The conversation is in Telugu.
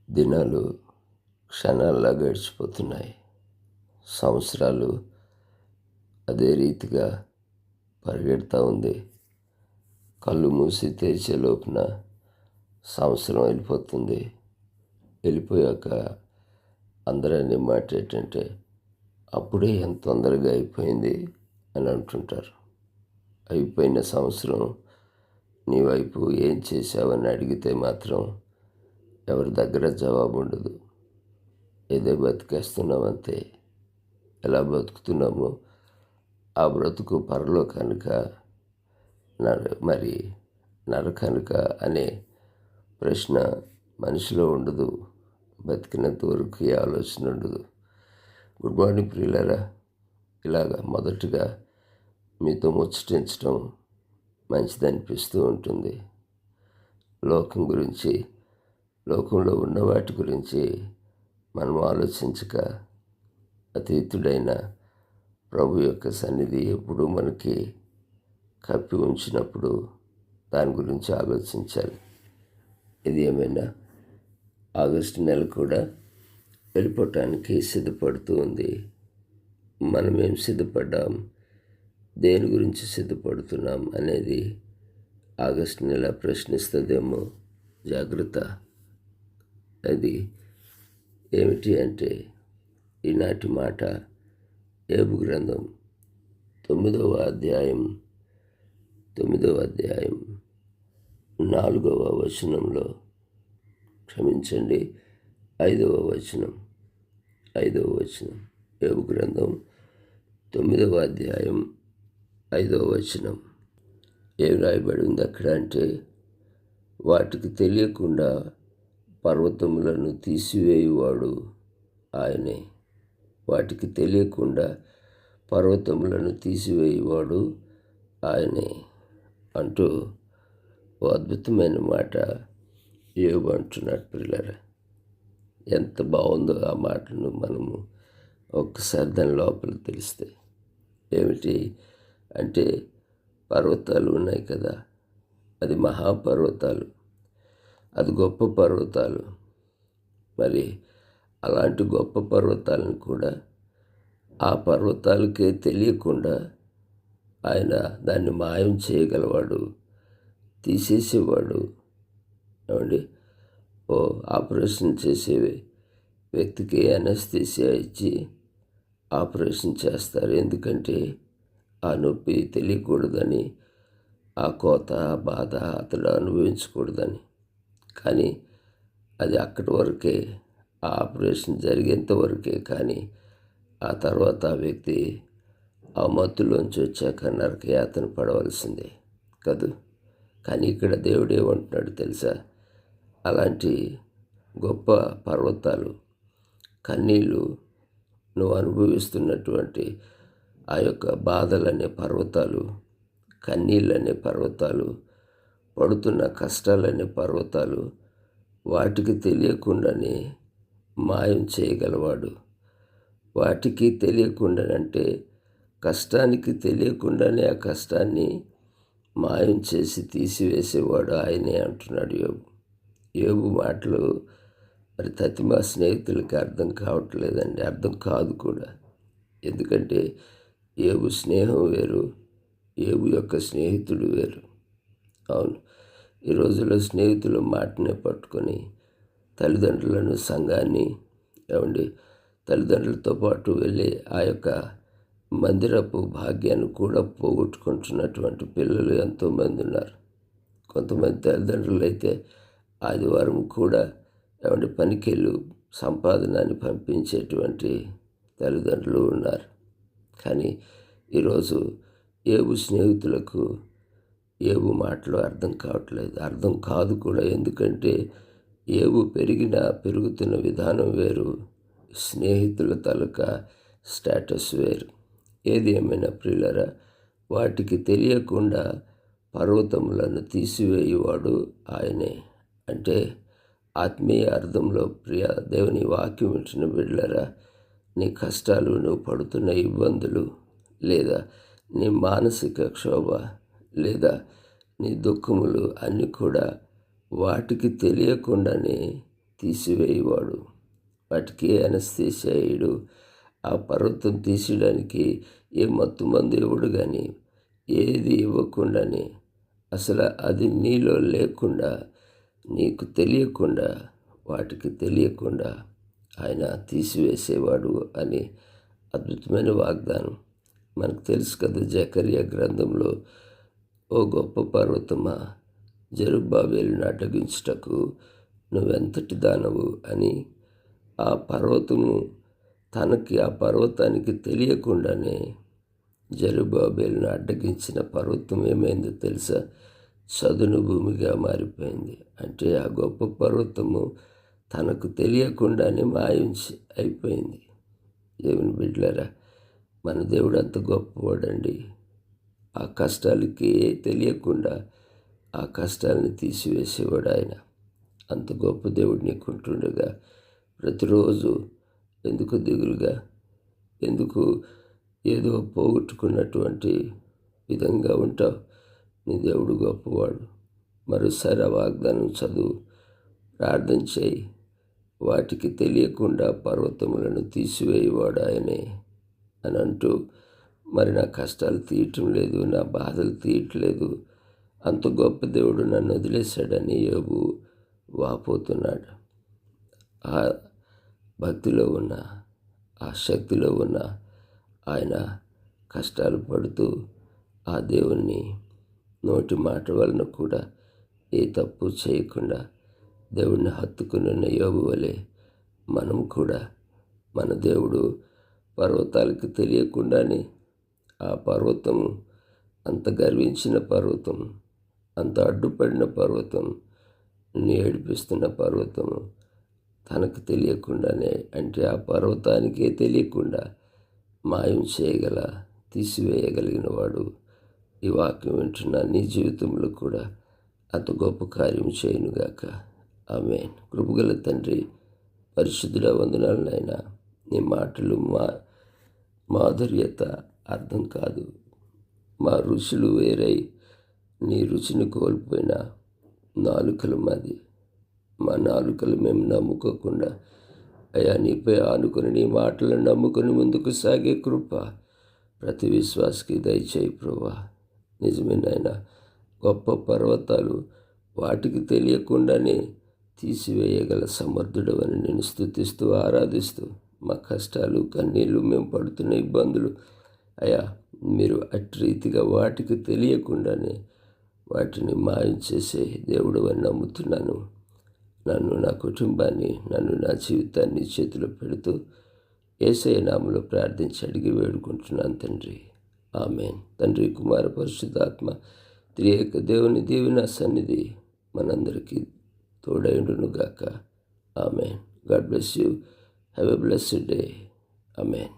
దినాలు క్షణాల్లా గడిచిపోతున్నాయి. సంవత్సరాలు అదే రీతిగా పరిగెడతా ఉంది. కళ్ళు మూసి తెరిచే లోపున సంవత్సరం వెళ్ళిపోతుంది. వెళ్ళిపోయాక అందరూ మాట ఏంటంటే అప్పుడే ఎంత తొందరగా అయిపోయింది అని అంటుంటారు. అయిపోయిన సంవత్సరం నీ వైపు ఏం చేశావని అడిగితే మాత్రం ఎవరి దగ్గర జవాబు ఉండదు. ఏదో బతికేస్తున్నామంతే. ఎలా బతుకుతున్నామో ఆ బ్రతుకు పరలోకానిక మరి నరకానిక అనే ప్రశ్న మనిషిలో ఉండదు. బతికినంత వరకు ఏ ఆలోచన ఉండదు. గుడ్ మార్నింగ్ ప్రియులారా. ఇలాగా మొదటగా మీతో ముచ్చటించడం మంచిదనిపిస్తూ ఉంటుంది. లోకం గురించి, లోకంలో ఉన్న వాటి గురించి మనం ఆలోచించక అతీతుడైన ప్రభు యొక్క సన్నిధి ఎప్పుడూ మనకి కప్పి ఉంచినప్పుడు దాని గురించి ఆలోచించాలి. ఇది ఏమైనా ఆగస్టు నెల కూడా వెళ్ళిపోవటానికి సిద్ధపడుతూ ఉంది. మనమేం సిద్ధపడ్డాం, దేని గురించి సిద్ధపడుతున్నాం అనేది ఆగస్టు నెల ప్రశ్నిస్తుందేమో. జాగ్రత్త. అది ఏమిటి అంటే ఈనాటి మాట యోబు గ్రంథం 9వ అధ్యాయం 4వ వచనంలో, క్షమించండి 5వ వచనం యోబు గ్రంథం 9వ అధ్యాయం 5వ వచనం ఏం రాయబడి ఉంది అక్కడ అంటే, వాటికి తెలియకుండా పర్వతములను తీసివేయువాడు ఆయనే. వాటికి తెలియకుండా పర్వతములను తీసివేయువాడు ఆయనే అంటూ ఓ అద్భుతమైన మాట యోబు అంటున్నాడు. పిల్లరా, ఎంత బాగుందో ఆ మాటను మనము ఒక్కసారి దాని లోపల తెలిస్తే. ఏమిటి అంటే, పర్వతాలు ఉన్నాయి కదా, అది మహాపర్వతాలు, అది గొప్ప పర్వతాలు. మరి అలాంటి గొప్ప పర్వతాలను కూడా ఆ పర్వతాలకే తెలియకుండా ఆయన దాన్ని మాయం చేయగలవాడు, తీసేసేవాడు. ఏమండి, ఆపరేషన్ చేసే వ్యక్తికి అనస్థీసియా ఇచ్చి ఆపరేషన్ చేస్తారు. ఎందుకంటే ఆ నొప్పి తెలియకూడదని, ఆ కోత, ఆ బాధ అతడు అనుభవించకూడదని. కానీ అది అక్కడి వరకే, ఆ ఆపరేషన్ జరిగేంత వరకే. కానీ ఆ తర్వాత ఆ వ్యక్తి ఆ మత్తులోంచి వచ్చాక నరకయాతన పడవలసిందే కదూ. కానీ ఇక్కడ దేవుడు ఏమంటున్నాడు తెలుసా? అలాంటి గొప్ప పర్వతాలు, కన్నీళ్ళు, నువ్వు అనుభవిస్తున్నటువంటి ఆ యొక్క బాధలనే పర్వతాలు, కన్నీళ్ళనే పర్వతాలు, పడుతున్న కష్టాలనే పర్వతాలు, వాటికి తెలియకుండానే మాయం చేయగలవాడు. వాటికి తెలియకుండానంటే కష్టానికి తెలియకుండానే ఆ కష్టాన్ని మాయం చేసి తీసివేసేవాడు ఆయనే అంటున్నాడు యోబు. యోబు మాటలు మరి తతిమా స్నేహితులకి అర్థం కావట్లేదండి, అర్థం కాదు కూడా. ఎందుకంటే యోబు స్నేహం వేరు, యోబు యొక్క స్నేహితుడు వేరు. అవును, ఈ రోజుల్లో స్నేహితుల మాటనే పట్టుకొని తల్లిదండ్రులను, సంఘాన్ని, ఏమండి తల్లిదండ్రులతో పాటు వెళ్ళి ఆ యొక్క మందిరపు భాగ్యాన్ని కూడా పోగొట్టుకుంటున్నటువంటి పిల్లలు ఎంతోమంది ఉన్నారు. కొంతమంది తల్లిదండ్రులు అయితే ఆదివారం కూడా ఏమంటే పనికెళ్ళు సంపాదనని పంపించేటువంటి తల్లిదండ్రులు ఉన్నారు. కానీ ఈరోజు యోబు స్నేహితులకు యోబు మాటలు అర్థం కావట్లేదు, అర్థం కాదు కూడా. ఎందుకంటే యోబు పెరుగుతున్న విధానం వేరు, స్నేహితుల తాలూకా స్టేటస్ వేరు. ఏది ఏమైనా ప్రియులరా, వాటికి తెలియకుండా పర్వతములను తీసివేయువాడు ఆయనే. అంటే ఆత్మీయ అర్థంలో ప్రియ దేవుని వాక్యం వింటున్న బిడ్డలారా, నీ కష్టాలు, నువ్వు పడుతున్న ఇబ్బందులు, లేదా నీ మానసిక క్షోభ, లేదా నీ దుఃఖములు అన్నీ కూడా వాటికి తెలియకుండానే తీసివేయవాడు. వాటికి అనస్థీషియాయుడు. ఆ పర్వతం తీసేయడానికి ఏ మత్తు మందు ఇవ్వడు, కానీ ఏది ఇవ్వకుండానే అసలు అది నీలో లేకుండా, నీకు తెలియకుండా, వాటికి తెలియకుండా ఆయన తీసివేసేవాడు అని అద్భుతమైన వాగ్దానం మనకు తెలుసు కదా. జకర్యా గ్రంథంలో, ఓ గొప్ప పర్వతమా, జెరుబ్బాబెలును అడ్డగించుటకు నువ్వెంతటి దానవు అని ఆ పర్వతము ఆ పర్వతానికి తెలియకుండానే జెరుబ్బాబెలును అడ్డగించిన పర్వతం ఏమైందో తెలుసా? చదును భూమిగా మారిపోయింది. అంటే ఆ గొప్ప పర్వతము తనకు తెలియకుండానే అయిపోయింది. దేవుని బిడ్డలారా, మన దేవుడు అంత గొప్పవాడండి. ఆ కష్టాలకి తెలియకుండా ఆ కష్టాలను తీసివేసేవాడు ఆయన. అంత గొప్ప దేవుడు నీకుంటుండగా ప్రతిరోజు ఎందుకు దిగులుగా, ఎందుకు ఏదో పోగొట్టుకున్నటువంటి విధంగా ఉంటావు? నీ దేవుడు గొప్పవాడు. మరోసారి ఆ వాగ్దానం చదువు, ప్రార్థన చేయి. వాటికి తెలియకుండా పర్వతములను తీసివేయవాడు ఆయనే అని అంటూ, మరి నా కష్టాలు తీయటం లేదు, నా బాధలు తీయట్లేదు, అంత గొప్ప దేవుడు నన్ను వదిలేశాడని యోబు వాపోతున్నాడు. ఆ భక్తిలో ఉన్న, ఆ శక్తిలో ఉన్న ఆయన కష్టాలు పడుతూ ఆ దేవుణ్ణి నోటి మాట వలన కూడా ఏ తప్పు చేయకుండా దేవుణ్ణి హత్తుకున్న యోబు వలె మనం కూడా మన దేవుడు పర్వతాలకు తెలియకుండానే, ఆ పర్వతము అంత గర్వించిన పర్వతం, అంత అడ్డుపడిన పర్వతం, నిన్ను ఏడిపిస్తున్న పర్వతము తనకు తెలియకుండానే, అంటే ఆ పర్వతానికే తెలియకుండా మాయం తీసివేయగలిగిన వాడు ఈ వాక్యం వింటున్న నీ జీవితంలో కూడా అంత గొప్ప కార్యం చేయనుగాక. ఆమేన్. కృపగల తండ్రి, పరిశుద్ధుల వందనాలు నాయనా. నీ మాటలు మాధుర్యత అర్థం కాదు. మా రుచులు వేరై నీ రుచిని కోల్పోయిన నాలుకలు మాది. మా నాలుకలు మేము నమ్ముకోకుండా అయ్యా నీపై ఆనుకొని, నీ మాటలను నమ్ముకొని ముందుకు సాగే కృప ప్రతి విశ్వాసకి దయచేయి ప్రభువా. నిజమే నాయనా, గొప్ప పర్వతాలు వాటికి తెలియకుండానే తీసివేయగల సమర్థుడు అని నేను స్తుతిస్తూ ఆరాధిస్తూ, మా కష్టాలు, కన్నీళ్ళు, మేము పడుతున్న ఇబ్బందులు అయ్యా మీరు అట్టి రీతిగా వాటికి తెలియకుండానే వాటిని మాయం చేసే దేవుడు అని నమ్ముతున్నాను. నన్ను, నా కుటుంబాన్ని, నన్ను, నా జీవితాన్ని చేతిలో పెడుతూ యేసయ్య నామములో ప్రార్థించి అడిగి వేడుకుంటున్నాను తండ్రి. ఆమేన్. తండ్రి, కుమార, పరిశుద్ధాత్మ త్రియేక దేవుని దీవెన సన్నిధి మనందరికీ తోడైండును గాక. ఆమేన్. God bless you. Have a blessed day. Amen.